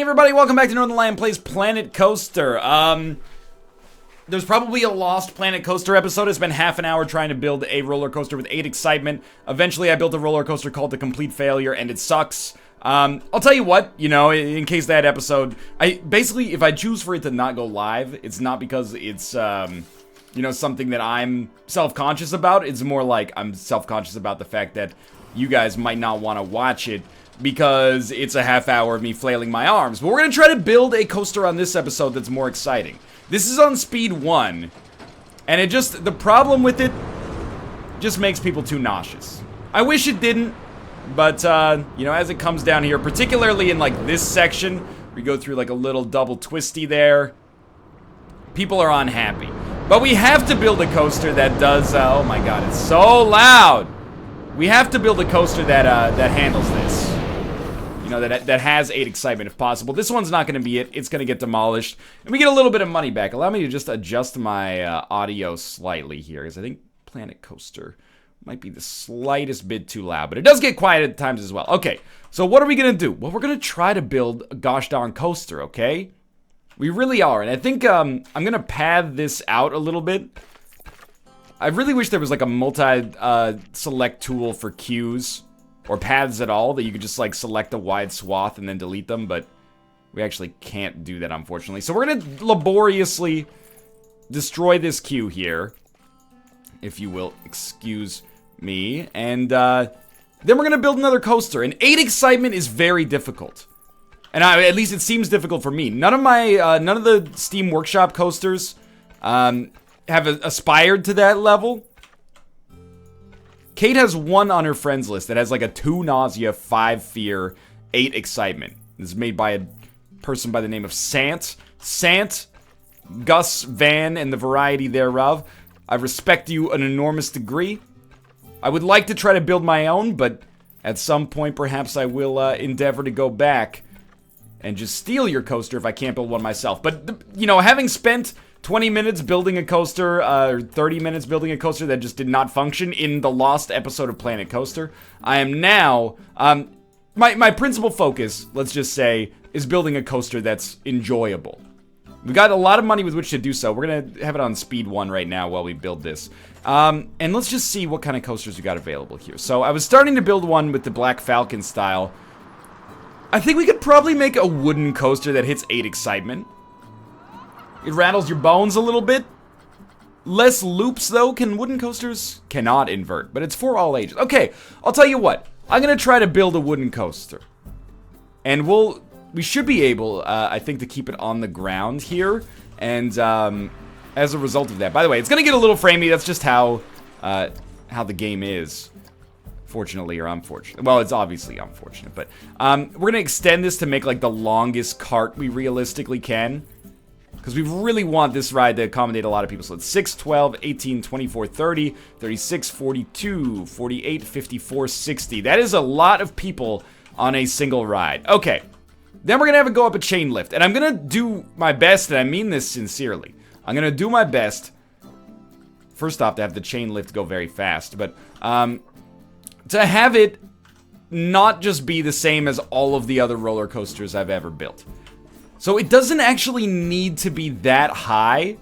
everybody, welcome back to Northernlion Plays Planet Coaster. There's probably a lost Planet Coaster episode. I spent half an hour trying to build a roller coaster with 8 excitement. Eventually, I built a roller coaster called the Complete Failure, and it sucks. I'll tell you what, you know, in case that episode, basically, if I choose for it to not go live, it's not because it's, you know, something that I'm self-conscious about. It's more like I'm self-conscious about the fact that you guys might not want to watch it because it's a half hour of me flailing my arms. But we're going to try to build a coaster on this episode that's more exciting. This is on speed 1, and it just, the problem with it just makes people too nauseous. I wish it didn't, but, you know, as it comes down here, particularly in, like, this section, we go through, like, a little double twisty there, people are unhappy. But we have to build a coaster that does, oh my god, it's so loud! We have to build a coaster that, that handles this. You know, that has 8 excitement if possible. This one's not going to be it. It's going to get demolished. And we get a little bit of money back. Allow me to just adjust my audio slightly here, because I think Planet Coaster might be the slightest bit too loud. But it does get quiet at times as well. Okay, so what are we going to do? Well, we're going to try to build a gosh darn coaster, okay? We really are. And I think I'm going to pad this out a little bit. I really wish there was like a multi-select tool for cues. Or paths at all, that you could just, like, select a wide swath and then delete them, but we actually can't do that, unfortunately. So we're gonna laboriously destroy this queue here, if you will excuse me, and then we're gonna build another coaster. And 8 excitement is very difficult. And at least it seems difficult for me. None of the Steam Workshop coasters have aspired to that level. Kate has 1 on her friends list that has like a 2 nausea, 5 fear, 8 excitement. This is made by a person by the name of Sant, Gus Van, and the variety thereof. I respect you an enormous degree. I would like to try to build my own, but at some point perhaps I will endeavor to go back and just steal your coaster if I can't build one myself. But, you know, having spent 20 minutes building a coaster, or 30 minutes building a coaster that just did not function in the lost episode of Planet Coaster, I am now, my principal focus, let's just say, is building a coaster that's enjoyable. We got a lot of money with which to do so. We're gonna have it on speed 1 right now while we build this. And let's just see what kind of coasters we got available here. So I was starting to build one with the Black Falcon style. I think we could probably make a wooden coaster that hits 8 excitement. It rattles your bones a little bit. Less loops, though. Can wooden coasters? Cannot invert, but it's for all ages. Okay, I'll tell you what. I'm going to try to build a wooden coaster. And we should be able, I think, to keep it on the ground here. And as a result of that, by the way, it's going to get a little framey. That's just how the game is. Fortunately or unfortunately. Well, it's obviously unfortunate, but we're going to extend this to make, like, the longest cart we realistically can. Because we really want this ride to accommodate a lot of people. So it's 6, 12, 18, 24, 30, 36, 42, 48, 54, 60. That is a lot of people on a single ride. Okay. Then we're going to have it go up a chain lift. And I'm going to do my best, and I mean this sincerely. I'm going to do my best, first off, to have the chain lift go very fast. But to have it not just be the same as all of the other roller coasters I've ever built. So it doesn't actually need to be that high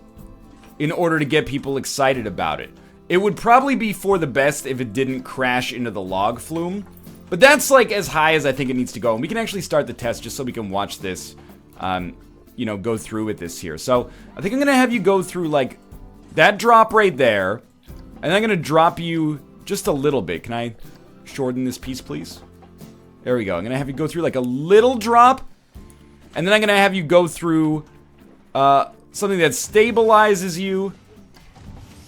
in order to get people excited about it. It would probably be for the best if it didn't crash into the log flume. But that's like as high as I think it needs to go. And we can actually start the test just so we can watch this, you know, go through with this here. So I think I'm going to have you go through like that drop right there. And I'm going to drop you just a little bit. Can I shorten this piece, please? There we go. I'm going to have you go through like a little drop. And then I'm going to have you go through something that stabilizes you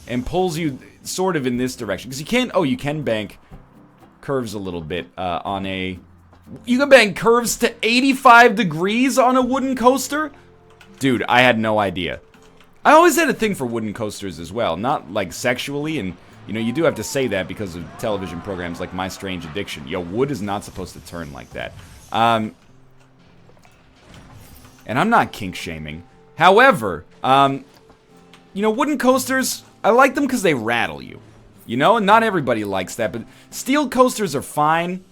and pulls you sort of in this direction. Because you can't, you can bank curves a little bit on a... You can bank curves to 85 degrees on a wooden coaster? Dude, I had no idea. I always had a thing for wooden coasters as well. Not like sexually, and you know, you do have to say that because of television programs like My Strange Addiction. Yo, wood is not supposed to turn like that. And I'm not kink shaming. However, you know, wooden coasters, I like them because they rattle you. You know, and not everybody likes that, but steel coasters are fine.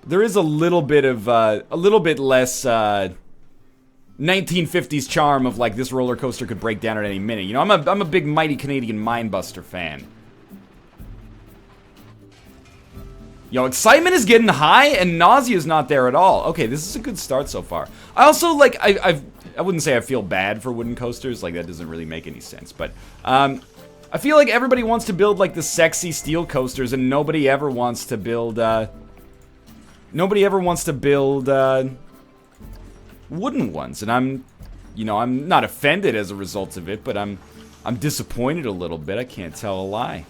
There is a little bit of, a little bit less, 1950s charm of like this roller coaster could break down at any minute. You know, I'm a big Mighty Canadian Mindbuster fan. Yo, excitement is getting high and nausea is not there at all. Okay, this is a good start so far. I also like I wouldn't say I feel bad for wooden coasters, like that doesn't really make any sense, but I feel like everybody wants to build like the sexy steel coasters and nobody ever wants to build wooden ones, and I'm not offended as a result of it, but I'm disappointed a little bit. I can't tell a lie.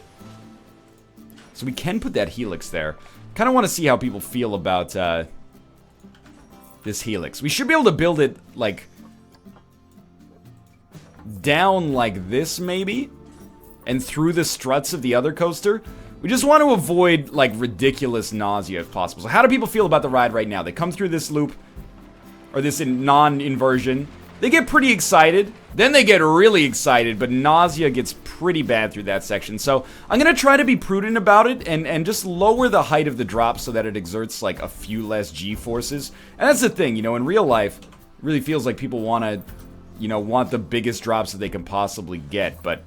So we can put that helix there. Kind of want to see how people feel about this helix. We should be able to build it like down like this maybe, and through the struts of the other coaster. We just want to avoid like ridiculous nausea if possible. So how do people feel about the ride right now? They come through this loop, or this non-inversion. They get pretty excited. Then they get really excited, but nausea gets pretty bad through that section. So I'm going to try to be prudent about it and just lower the height of the drop so that it exerts like a few less G-forces. And that's the thing, you know, in real life, it really feels like people want to, you know, want the biggest drops that they can possibly get. But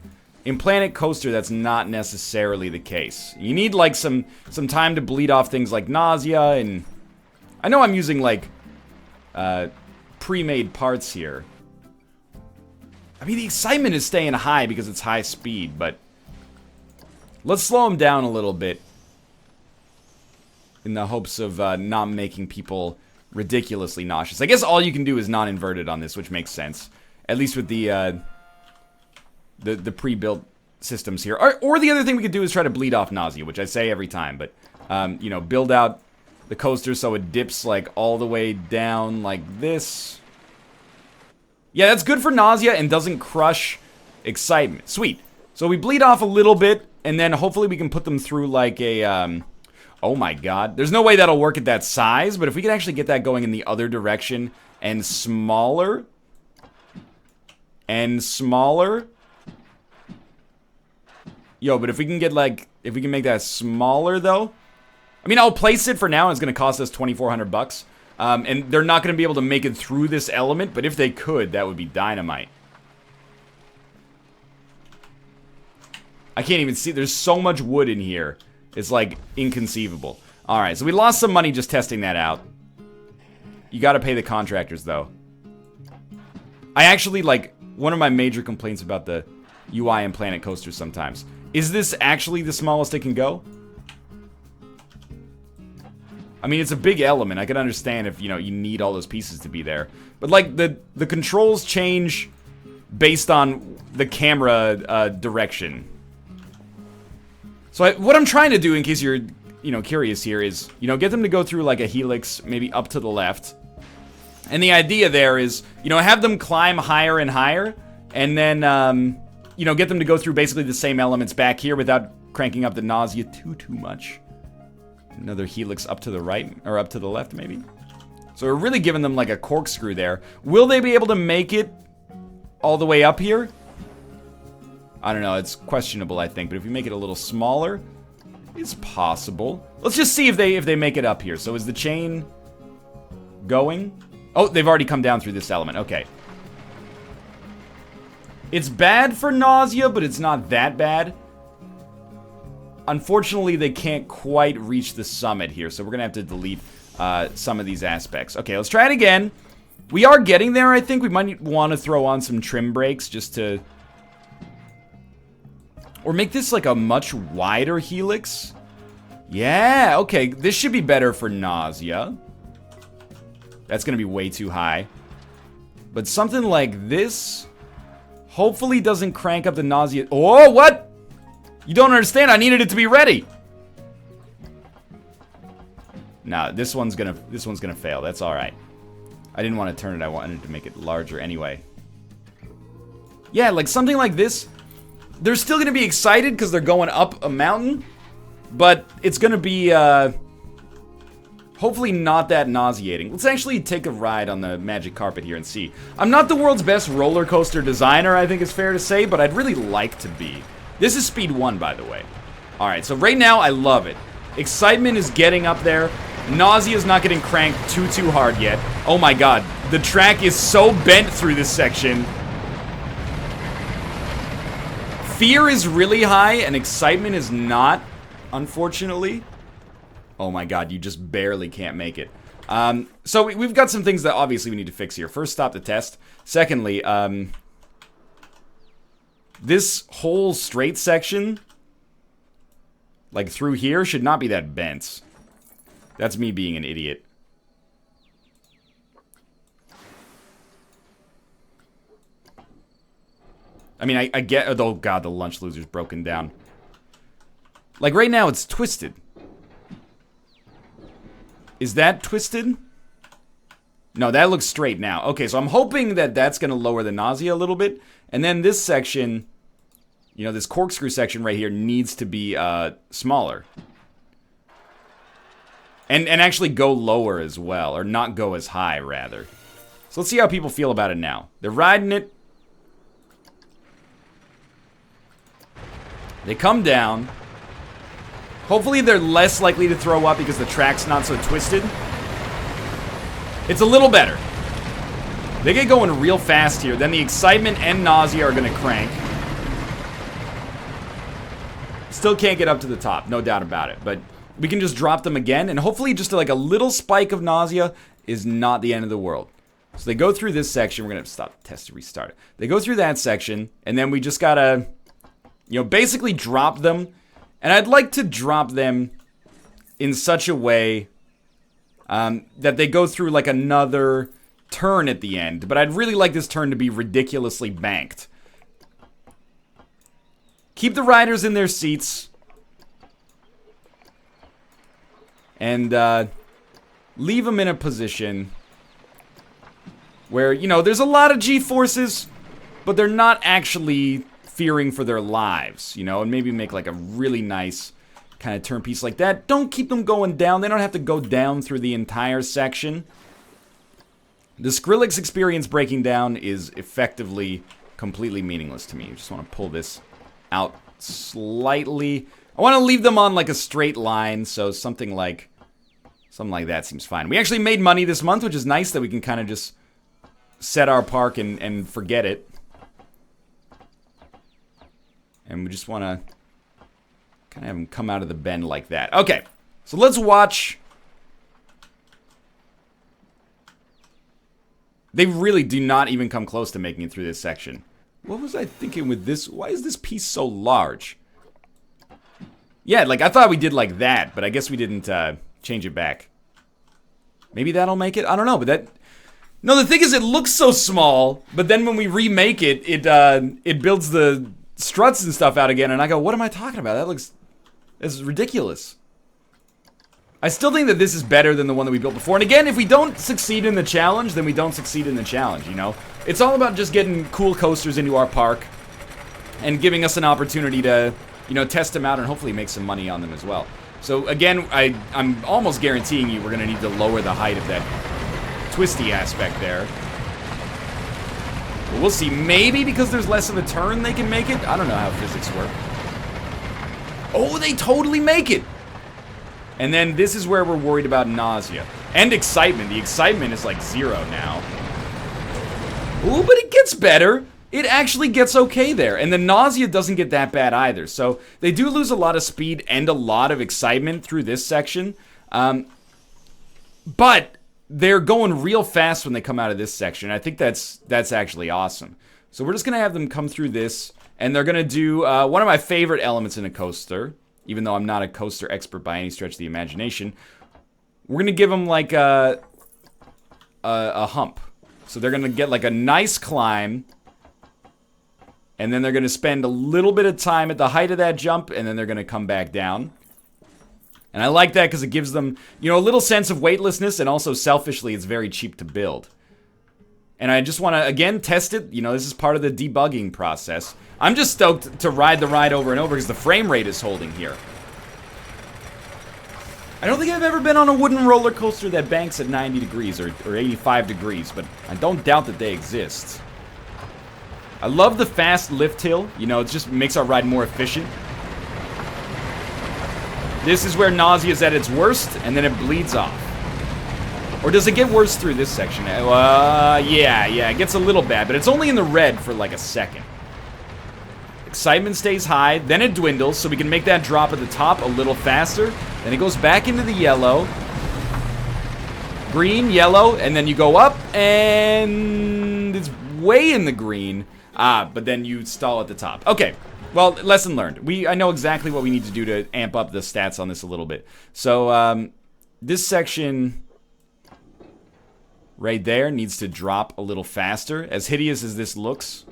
in Planet Coaster, that's not necessarily the case. You need like some time to bleed off things like nausea, and I know I'm using like pre-made parts here. I mean, the excitement is staying high because it's high speed, but let's slow them down a little bit in the hopes of not making people ridiculously nauseous. I guess all you can do is non-inverted on this, which makes sense. At least with the pre-built systems here. Or the other thing we could do is try to bleed off nausea, which I say every time, but, you know, build out the coaster so it dips, like, all the way down like this. Yeah, that's good for nausea and doesn't crush excitement. Sweet. So we bleed off a little bit, and then hopefully we can put them through like a, oh my god. There's no way that'll work at that size, but if we can actually get that going in the other direction and smaller, and smaller. Yo, but if we can get like, if we can make that smaller though. I mean, I'll place it for now, and it's going to cost us 2,400 bucks. And they're not going to be able to make it through this element, but if they could, that would be dynamite. I can't even see. There's so much wood in here. It's, like, inconceivable. Alright, so we lost some money just testing that out. You got to pay the contractors, though. I actually, like, one of my major complaints about the UI in Planet Coaster sometimes. Is this actually the smallest it can go? I mean, it's a big element. I can understand if, you know, you need all those pieces to be there. But, like, the controls change based on the camera direction. So what I'm trying to do, in case you're, you know, curious here, is, you know, get them to go through, like, a helix, maybe up to the left. And the idea there is, you know, have them climb higher and higher. And then, you know, get them to go through basically the same elements back here without cranking up the nausea too much. Another helix up to the right, or up to the left, maybe. So we're really giving them like a corkscrew there. Will they be able to make it all the way up here? I don't know, it's questionable, I think. But if we make it a little smaller, it's possible. Let's just see if they make it up here. So is the chain going? Oh, they've already come down through this element. Okay. It's bad for nausea, but it's not that bad. Unfortunately, they can't quite reach the summit here, so we're gonna have to delete some of these aspects. Okay, let's try it again. We are getting there, I think. We might want to throw on some trim brakes just to... Or make this like a much wider helix. Yeah, okay, this should be better for nausea. That's gonna be way too high. But something like this hopefully doesn't crank up the nausea. Oh, what? You don't understand, I needed it to be ready. Nah, this one's gonna fail. That's alright. I didn't want to turn it, I wanted to make it larger anyway. Yeah, like something like this. They're still gonna be excited because they're going up a mountain, but it's gonna be hopefully not that nauseating. Let's actually take a ride on the magic carpet here and see. I'm not the world's best roller coaster designer, I think it's fair to say, but I'd really like to be. This is speed 1, by the way. Alright, so right now, I love it. Excitement is getting up there. Nausea's not getting cranked too hard yet. Oh my god. The track is so bent through this section. Fear is really high and excitement is not, unfortunately. Oh my god, you just barely can't make it. So we've got some things that obviously we need to fix here. First, stop the test. Secondly, this whole straight section, like through here, should not be that bent. That's me being an idiot. I mean, I get... Oh, God, the lunch loser's broken down. Like, right now, it's twisted. Is that twisted? No, that looks straight now. Okay, so I'm hoping that that's going to lower the nausea a little bit. And then this section, you know, this corkscrew section right here needs to be smaller. And actually go lower as well. Or not go as high, rather. So let's see how people feel about it now. They're riding it. They come down. Hopefully they're less likely to throw up because the track's not so twisted. It's a little better. They get going real fast here. Then the excitement and nausea are going to crank. Still can't get up to the top, no doubt about it. But we can just drop them again. And hopefully just like a little spike of nausea is not the end of the world. So they go through this section. We're going to stop the test to restart it. They go through that section. And then we just got to... You know, basically drop them. And I'd like to drop them in such a way that they go through like another turn at the end. But I'd really like this turn to be ridiculously banked. Keep the riders in their seats. And leave them in a position where, you know, there's a lot of G-forces, but they're not actually... fearing for their lives, you know, and maybe make like a really nice kind of turn piece like that. Don't keep them going down. They don't have to go down through the entire section. The Skrillex experience breaking down is effectively completely meaningless to me. I just want to pull this out slightly. I want to leave them on like a straight line, so something like that seems fine. We actually made money this month, which is nice that we can kind of just set our park and forget it. And we just want to kind of have them come out of the bend like that. Okay, so let's watch. They really do not even come close to making it through this section. What was I thinking with this? Why is this piece so large? Yeah, like I thought we did like that, but I guess we didn't change it back. Maybe that'll make it? I don't know, but that... No, the thing is it looks so small, but then when we remake it, it builds the... struts and stuff out again, and I go, what am I talking about? That's ridiculous. I still think that this is better than the one that we built before. And again, if we don't succeed in the challenge, then we don't succeed in the challenge, you know? It's all about just getting cool coasters into our park and giving us an opportunity to, you know, test them out and hopefully make some money on them as well. So again, I'm almost guaranteeing you we're going to need to lower the height of that twisty aspect there. We'll see. Maybe because there's less of a turn they can make it. I don't know how physics work. Oh, they totally make it. And then this is where we're worried about nausea. And excitement. The excitement is like 0 now. Ooh, but it gets better. It actually gets okay there. And the nausea doesn't get that bad either. So they do lose a lot of speed and a lot of excitement through this section. But... they're going real fast when they come out of this section. I think that's actually awesome. So we're just going to have them come through this, and they're going to do one of my favorite elements in a coaster, even though I'm not a coaster expert by any stretch of the imagination. We're going to give them like a hump. So they're going to get like a nice climb, and then they're going to spend a little bit of time at the height of that jump, and then they're going to come back down. And I like that because it gives them, you know, a little sense of weightlessness, and also selfishly, it's very cheap to build. And I just want to, again, test it. You know, this is part of the debugging process. I'm just stoked to ride the ride over and over because the frame rate is holding here. I don't think I've ever been on a wooden roller coaster that banks at 90 degrees or 85 degrees, but I don't doubt that they exist. I love the fast lift hill. You know, it just makes our ride more efficient. This is where nausea is at its worst, and then it bleeds off. Or does it get worse through this section? Yeah, it gets a little bad, but it's only in the red for like a second. Excitement stays high, then it dwindles, so we can make that drop at the top a little faster. Then it goes back into the yellow. Green, yellow, and then you go up, and it's way in the green. But then you stall at the top. Okay, well, lesson learned. I know exactly what we need to do to amp up the stats on this a little bit. So, this section right there needs to drop a little faster. As hideous as this looks,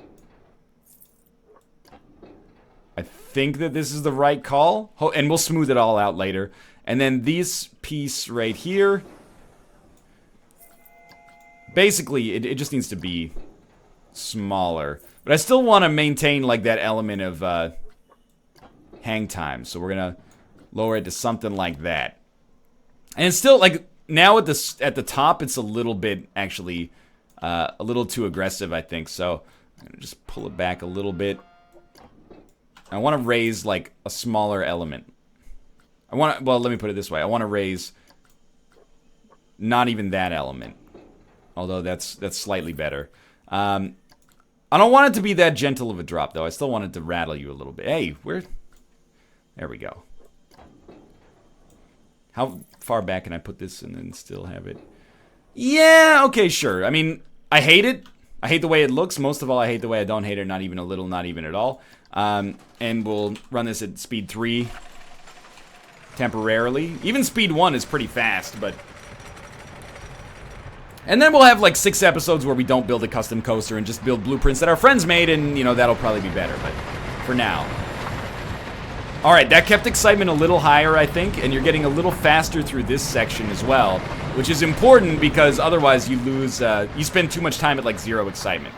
I think that this is the right call. And we'll smooth it all out later. And then this piece right here, basically, it just needs to be smaller. But I still want to maintain, like, that element of hang time. So we're going to lower it to something like that. And it's still, like, now at the top, it's a little bit, actually, a little too aggressive, I think. So I'm going to just pull it back a little bit. I want to raise, like, a smaller element. Well, let me put it this way. I want to raise not even that element. Although that's slightly better. I don't want it to be that gentle of a drop, though. I still want it to rattle you a little bit. Hey, there we go. How far back can I put this and then still have it? Yeah, okay, sure. I mean, I hate it. I hate the way it looks. Most of all, I hate the way I don't hate it. Not even a little, not even at all. And we'll run this at speed 3 temporarily. Even speed 1 is pretty fast, but... And then we'll have like 6 episodes where we don't build a custom coaster and just build blueprints that our friends made, and, you know, that'll probably be better, but for now. Alright, that kept excitement a little higher, I think, and you're getting a little faster through this section as well, which is important because otherwise you lose, you spend too much time at like 0 excitement.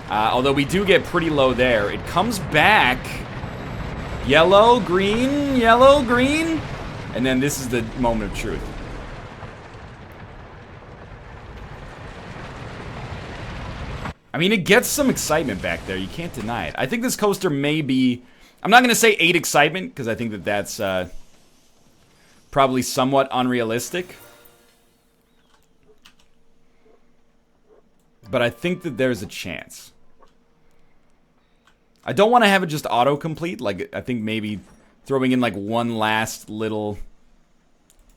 Although we do get pretty low there. It comes back. Yellow, green, and then this is the moment of truth. I mean, it gets some excitement back there. You can't deny it. I think this coaster may be... I'm not going to say 8 excitement, because I think that that's probably somewhat unrealistic. But I think that there's a chance. I don't want to have it just autocomplete. Like, I think maybe throwing in, like, one last little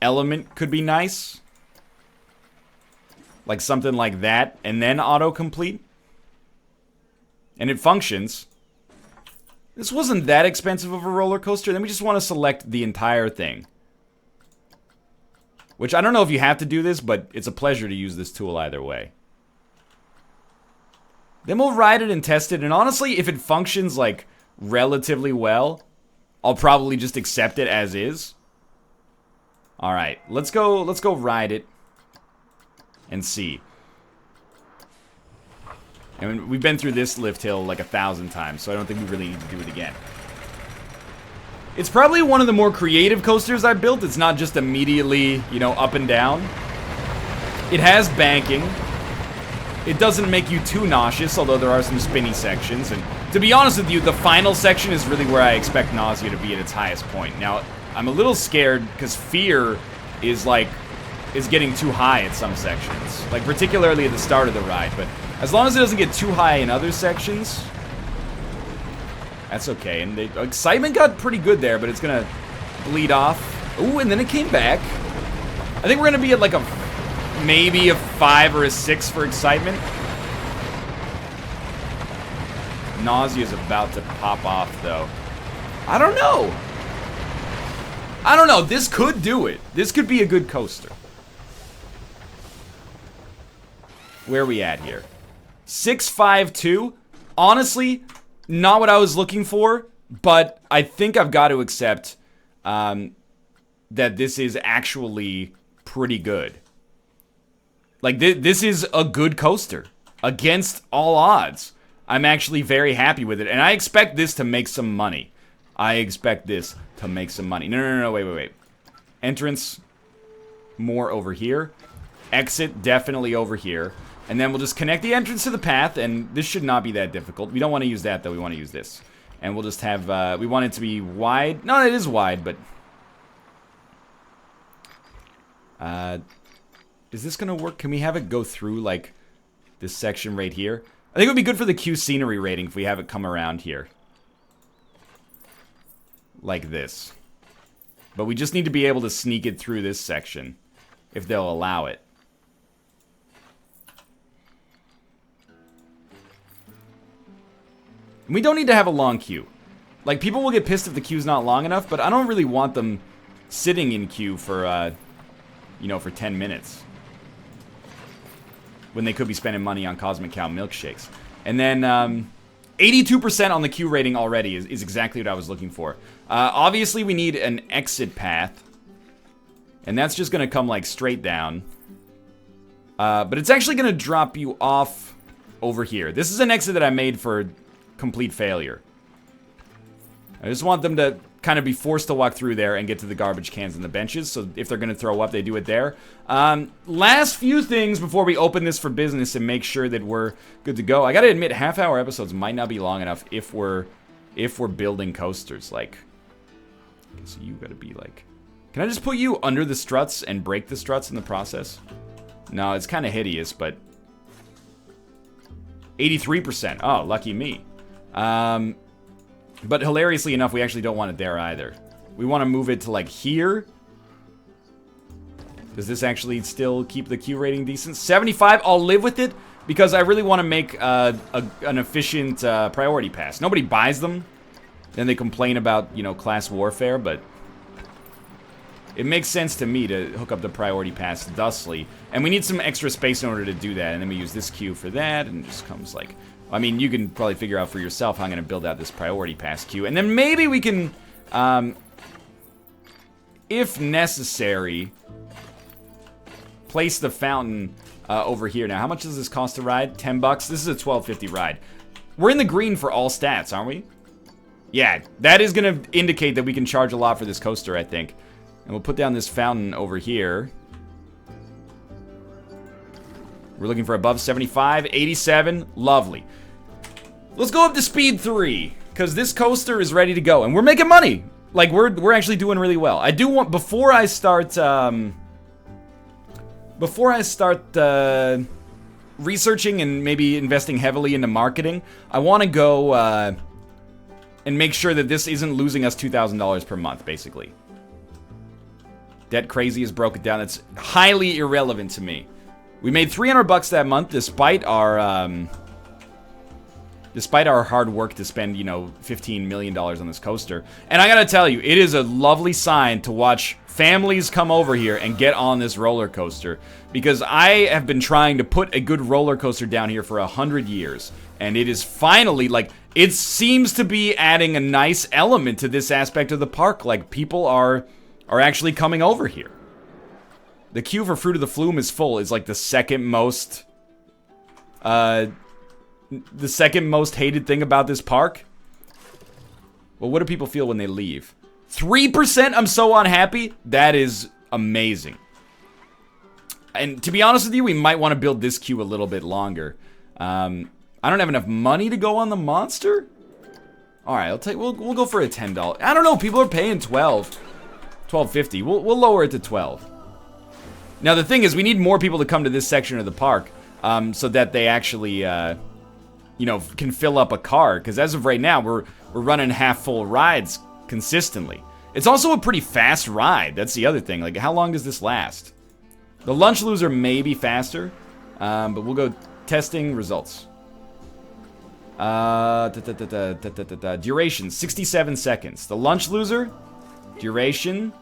element could be nice. Like, something like that, and then autocomplete. And it functions. This wasn't that expensive of a roller coaster. Then we just want to select the entire thing. Which, I don't know if you have to do this, but it's a pleasure to use this tool either way. Then we'll ride it and test it, and honestly, if it functions, like, relatively well, I'll probably just accept it as is. Alright, let's go ride it and see. And we've been through this lift hill like 1,000 times, so I don't think we really need to do it again. It's probably one of the more creative coasters I've built. It's not just immediately, you know, up and down. It has banking. It doesn't make you too nauseous, although there are some spinny sections. And to be honest with you, the final section is really where I expect nausea to be at its highest point. Now, I'm a little scared because fear is getting too high at some sections. Like, particularly at the start of the ride, but as long as it doesn't get too high in other sections, that's okay. And the excitement got pretty good there, but it's gonna bleed off. Ooh, and then it came back. I think we're gonna be at like maybe a 5 or a 6 for excitement. Nausea is about to pop off, though. I don't know. This could do it. This could be a good coaster. Where are we at here? 652. Honestly, not what I was looking for, but I think I've got to accept that this is actually pretty good. Like, this is a good coaster. Against all odds. I'm actually very happy with it, and I expect this to make some money. No, wait. Entrance, more over here. Exit, definitely over here. And then we'll just connect the entrance to the path, and this should not be that difficult. We don't want to use that, though. We want to use this. And we'll just have, we want it to be wide. No, it is wide, but Is this gonna work? Can we have it go through, like, this section right here? I think it would be good for the queue scenery rating if we have it come around here. Like this. But we just need to be able to sneak it through this section, if they'll allow it. And we don't need to have a long queue. Like, people will get pissed if the queue's not long enough, but I don't really want them sitting in queue for, you know, for 10 minutes. When they could be spending money on Cosmic Cow milkshakes. And then, 82% on the queue rating already is exactly what I was looking for. Obviously, we need an exit path. And that's just going to come, like, straight down. But it's actually going to drop you off over here. This is an exit that I made for complete failure. I just want them to kind of be forced to walk through there and get to the garbage cans and the benches. So if they're going to throw up, they do it there. Last few things before we open this for business and make sure that we're good to go. I got to admit, half-hour episodes might not be long enough if we're building coasters. Like, so you got to be like... Can I just put you under the struts and break the struts in the process? No, it's kind of hideous, but... 83%. Oh, lucky me. But hilariously enough, we actually don't want it there either. We want to move it to, like, here. Does this actually still keep the queue rating decent? 75, I'll live with it, because I really want to make an efficient priority pass. Nobody buys them. Then they complain about, you know, class warfare, but... It makes sense to me to hook up the priority pass thusly. And we need some extra space in order to do that. And then we use this queue for that, and it just comes, like... I mean, you can probably figure out for yourself how I'm going to build out this priority pass queue. And then maybe we can, if necessary, place the fountain over here. Now, how much does this cost to ride? 10 bucks? This is a $12.50 ride. We're in the green for all stats, aren't we? Yeah, that is going to indicate that we can charge a lot for this coaster, I think. And we'll put down this fountain over here. We're looking for above 75, 87, lovely. Let's go up to speed 3, because this coaster is ready to go, and we're making money. Like, we're actually doing really well. I do want, before I start researching and maybe investing heavily into marketing, I want to go and make sure that this isn't losing us $2,000 per month, basically. Debt Crazy has broken down. That's highly irrelevant to me. We made 300 bucks that month, despite our hard work to spend, you know, $15 million on this coaster. And I gotta tell you, it is a lovely sign to watch families come over here and get on this roller coaster, because I have been trying to put a good roller coaster down here for 100 years, and it is finally, like, it seems to be adding a nice element to this aspect of the park. Like, people are actually coming over here. The queue for Fruit of the Flume is full. It's like the second most hated thing about this park. Well, what do people feel when they leave? 3%? I'm so unhappy. That is amazing. And to be honest with you, we might want to build this queue a little bit longer. I don't have enough money to go on the monster. All right, I'll take. We'll go for a $10. I don't know. People are paying $12.50. We'll lower it to 12. Now, the thing is, we need more people to come to this section of the park so that they actually, you know, can fill up a car. Because as of right now, we're running half-full rides consistently. It's also a pretty fast ride. That's the other thing. Like, how long does this last? The Lunch Loser may be faster, but we'll go testing results. Duration, 67 seconds. The Lunch Loser, duration,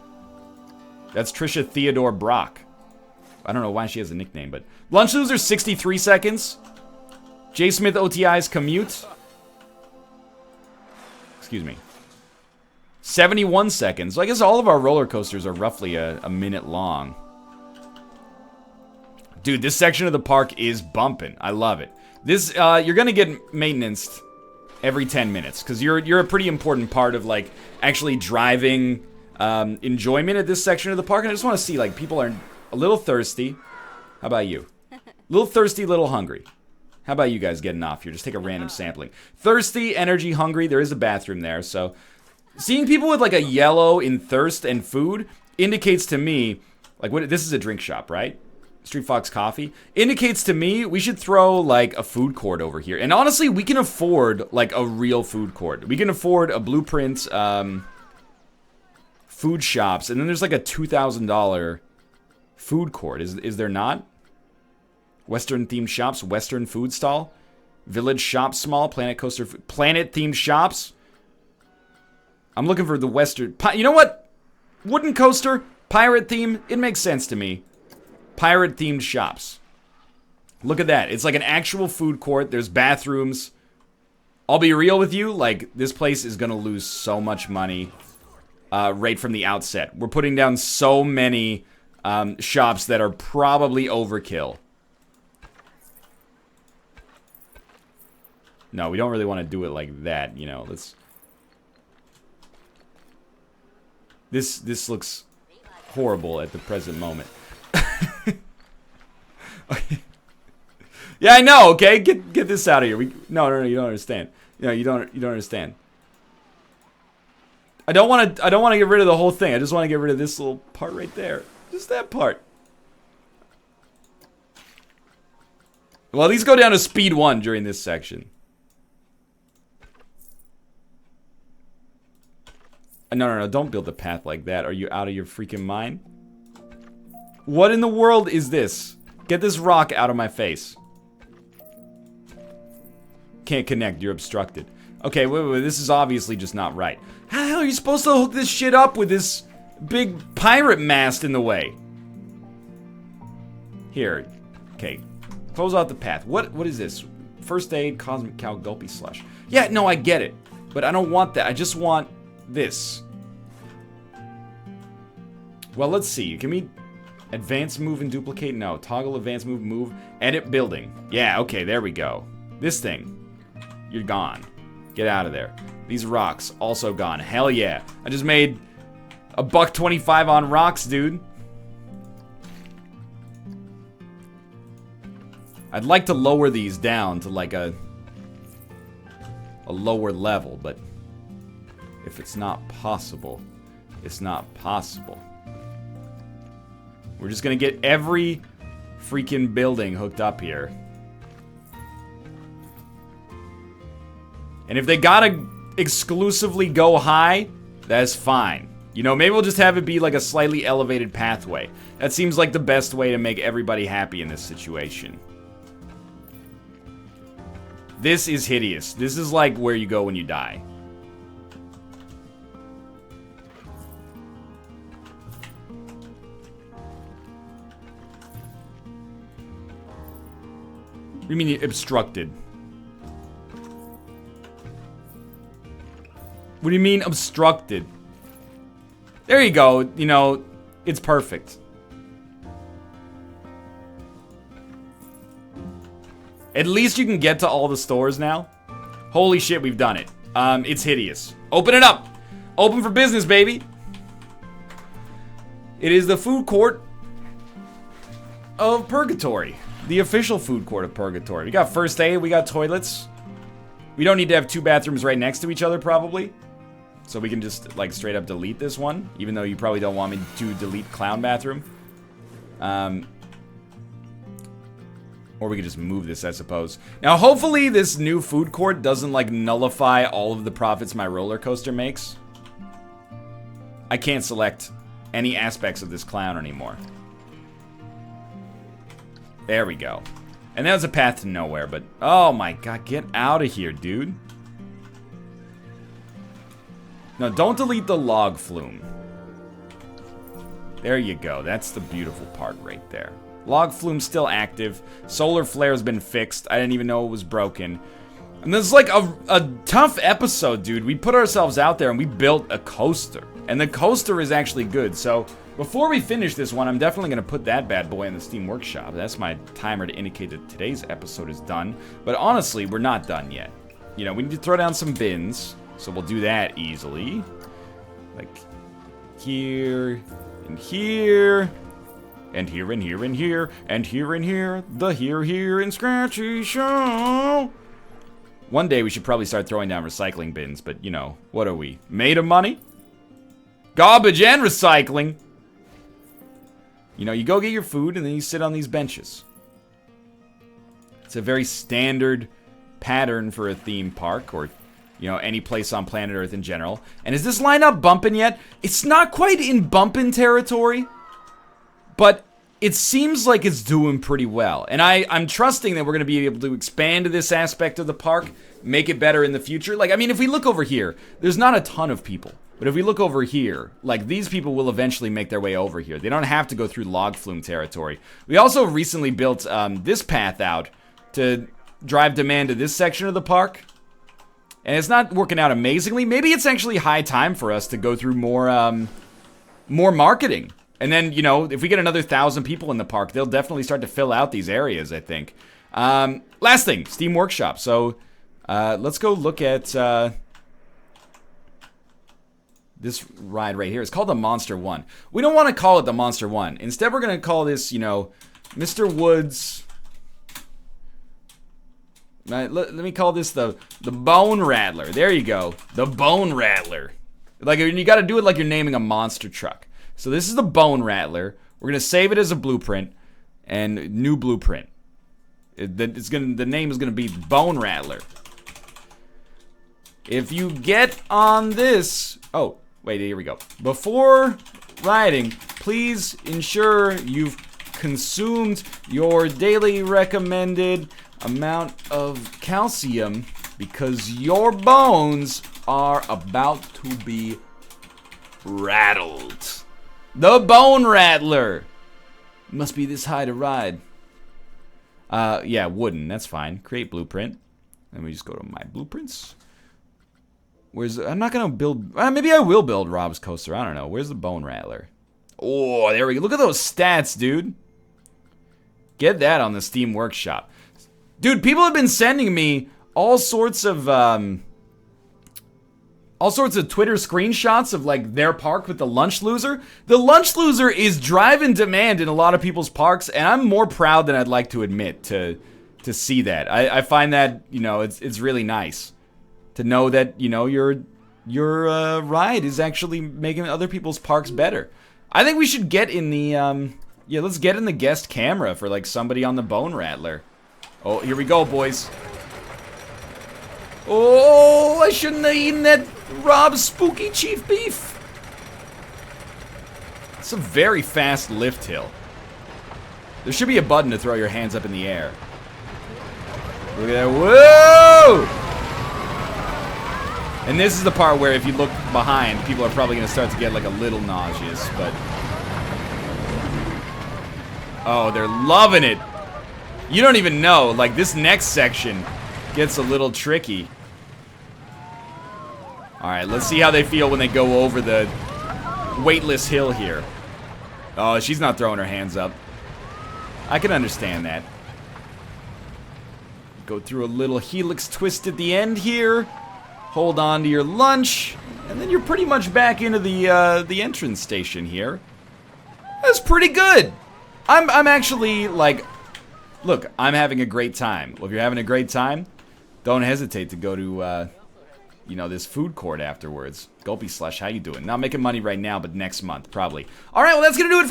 that's Trisha Theodore Brock. I don't know why she has a nickname, but... Lunch Loser, 63 seconds. J. Smith OTI's Commute. Excuse me. 71 seconds. So I guess all of our roller coasters are roughly a minute long. Dude, this section of the park is bumping. I love it. This, you're gonna get maintenance every 10 minutes, because you're a pretty important part of, like, actually driving enjoyment at this section of the park. And I just want to see, like, people are a little thirsty. How about you? A little thirsty, little hungry. How about you guys getting off here? Just take a random sampling. Thirsty, energy, hungry. There is a bathroom there, so... Seeing people with, like, a yellow in thirst and food indicates to me Like, what? This is a drink shop, right? Street Fox Coffee. Indicates to me we should throw, like, a food court over here. And honestly, we can afford, like, a real food court. We can afford a Blueprint, food shops. And then there's, like, a $2,000 food court. Is there not? Western-themed shops. Western food stall. Village shop small. Planet Coaster. Planet-themed shops. I'm looking for the Western... You know what? Wooden coaster. Pirate theme. It makes sense to me. Pirate-themed shops. Look at that. It's like an actual food court. There's bathrooms. I'll be real with you. Like, this place is going to lose so much money right from the outset. We're putting down so many shops that are probably overkill. No, we don't really want to do it like that, you know. Let's... This looks horrible at the present moment. Okay. Yeah, I know. Okay, get this out of here. No, you don't understand. No, you don't understand. I don't want to get rid of the whole thing. I just want to get rid of this little part right there. Just that part. Well, these go down to speed 1 during this section. No, don't build a path like that. Are you out of your freaking mind? What in the world is this? Get this rock out of my face. Can't connect, you're obstructed. Okay, wait, this is obviously just not right. How the hell are you supposed to hook this shit up with this big pirate mast in the way? Here. Okay. Close out the path. What is this? First aid, cosmic cow, gulpy slush. Yeah, no, I get it. But I don't want that. I just want this. Well, let's see. Can we advance, move, and duplicate? No. Toggle, advance, move, edit building. Yeah, okay, there we go. This thing. You're gone. Get out of there. These rocks, also gone. Hell yeah. I just made $1.25 on rocks, dude. I'd like to lower these down to like a lower level, but if it's not possible, it's not possible. We're just gonna get every freaking building hooked up here. And if they gotta exclusively go high, that's fine. You know, maybe we'll just have it be like a slightly elevated pathway. That seems like the best way to make everybody happy in this situation. This is hideous. This is like where you go when you die. What do you mean obstructed? What do you mean obstructed? There you go. You know, it's perfect. At least you can get to all the stores now. Holy shit, we've done it. It's hideous. Open it up. Open for business, baby. It is the food court of Purgatory. The official food court of Purgatory. We got first aid, we got toilets. We don't need to have 2 bathrooms right next to each other, probably. So we can just, like, straight up delete this one. Even though you probably don't want me to delete clown bathroom. Or we could just move this, I suppose. Now, hopefully this new food court doesn't, like, nullify all of the profits my roller coaster makes. I can't select any aspects of this clown anymore. There we go. And that was a path to nowhere, but... Oh my god, get out of here, dude. No, don't delete the log flume. There you go. That's the beautiful part right there. Log flume's still active. Solar flare's been fixed. I didn't even know it was broken. And this is like a tough episode, dude. We put ourselves out there and we built a coaster. And the coaster is actually good. So before we finish this one, I'm definitely going to put that bad boy in the Steam Workshop. That's my timer to indicate that today's episode is done. But honestly, we're not done yet. You know, we need to throw down some bins. So we'll do that easily. Like here and here. And here and here and here. And here and here. The here and Scratchy Show. One day we should probably start throwing down recycling bins. But, you know, what are we? Made of money? Garbage and recycling. You know, you go get your food and then you sit on these benches. It's a very standard pattern for a theme park, or, you know, any place on planet Earth in general. And is this lineup bumping yet? It's not quite in bumping territory, but it seems like it's doing pretty well. And I'm trusting that we're going to be able to expand this aspect of the park, make it better in the future. Like, I mean, if we look over here, there's not a ton of people. But if we look over here, like, these people will eventually make their way over here. They don't have to go through log flume territory. We also recently built this path out to drive demand to this section of the park. And it's not working out amazingly. Maybe it's actually high time for us to go through more marketing. And then, you know, if we get another 1,000 people in the park, they'll definitely start to fill out these areas, I think. Last thing, Steam Workshop. So, let's go look at this ride right here. It's called the Monster One. We don't want to call it the Monster One. Instead, we're going to call this, you know, Mr. Woods. Let me call this the BoneRattler. There you go. The BoneRattler. Like, you got to do it like you're naming a monster truck. So this is the BoneRattler. We're going to save it as a blueprint. And new blueprint. The name is going to be BoneRattler. If you get on this... Oh, wait, here we go. Before riding, please ensure you've consumed your daily recommended amount of calcium, because your bones are about to be rattled. The BoneRattler. Must be this high to ride. Yeah, wooden. That's fine. Create blueprint. Let me just go to my blueprints. I'm not gonna build. Maybe I will build Rob's coaster. I don't know. Where's the BoneRattler? Oh, there we go. Look at those stats, dude. Get that on the Steam Workshop. Dude, people have been sending me all sorts of Twitter screenshots of, like, their park with the lunch loser. The lunch loser is driving demand in a lot of people's parks, and I'm more proud than I'd like to admit to see that. I find that, you know, it's really nice to know that, you know, your ride is actually making other people's parks better. I think we should get in the yeah, let's get in the guest camera for, like, somebody on the BoneRattler. Oh, here we go, boys. Oh, I shouldn't have eaten that Rob's spooky chief beef. It's a very fast lift hill. There should be a button to throw your hands up in the air. Look at that. Whoa! And this is the part where if you look behind, people are probably going to start to get, like, a little nauseous, but... Oh, they're loving it. You don't even know. Like, this next section gets a little tricky. Alright, let's see how they feel when they go over the weightless hill here. Oh, she's not throwing her hands up. I can understand that. Go through a little helix twist at the end here. Hold on to your lunch. And then you're pretty much back into the entrance station here. That's pretty good. I'm actually, like... Look, I'm having a great time. Well, if you're having a great time, don't hesitate to go to, you know, this food court afterwards. Gulpy Slush, how you doing? Not making money right now, but next month, probably. All right, well, that's going to do it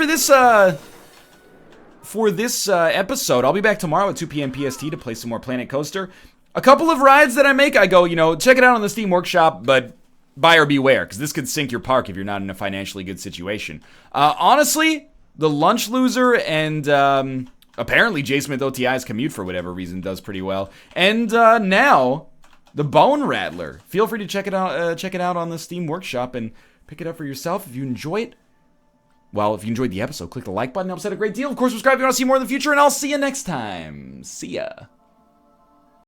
for this episode. I'll be back tomorrow at 2 p.m. PST to play some more Planet Coaster. A couple of rides that I make, I go, you know, check it out on the Steam Workshop, but buyer beware, because this could sink your park if you're not in a financially good situation. Honestly, the Lunch Loser and... apparently, J. Smith OTI's commute, for whatever reason, does pretty well. And now, the BoneRattler. Feel free to check it out on the Steam Workshop and pick it up for yourself if you enjoy it. Well, if you enjoyed the episode, click the like button. It helps out a great deal. Of course, subscribe if you want to see more in the future, and I'll see you next time. See ya.